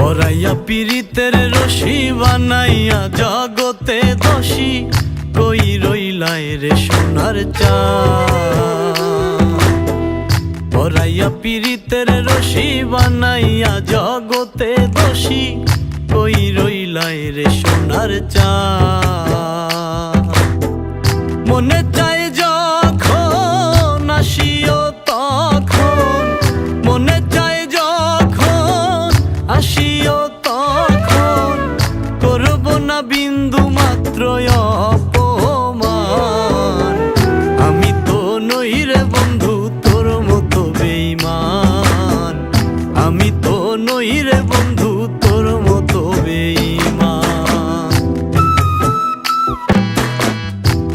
পরাইয়া পীড়িতের রশি বানাইয়া জগতে দোষী কই রইলাই রে সোনার চাঁদ। পরাইয়া পীড়িতের রশি বানাইয়া জগতে দোষী কই রইলাই রে সোনার চাঁদ। মনে চায় যখন আসিও তখন, মনে চায় যখন আসিও তখন, করব না বিন্দু মাত্র অপমান। আমি তো নই রে বন্ধু তোর মতো বেঈমান, আমি তো নই রে বন্ধু তোর মতো বেঈমান।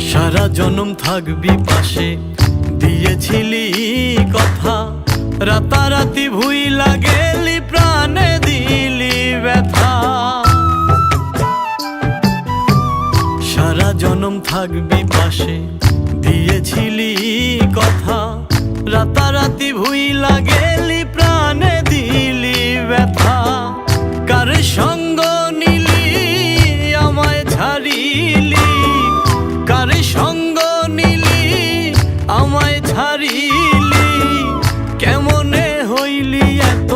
সারা জনম থাকবি পাশে দিয়েছিলি কথা, রাতারাতি ভুইলা গেলি প্রাণে দিলি ব্যথা। সারা জনম থাকবি পাশে দিয়েছিলি কথা, রাতারাতি ভুইলা গেলি প্রাণে দিলি ব্যথা। কার সঙ্গ নিলি আমায় ছাড়িলি, কার সঙ্গ নিলি আমায় ছাড়িলি, কেমনে হইলি এত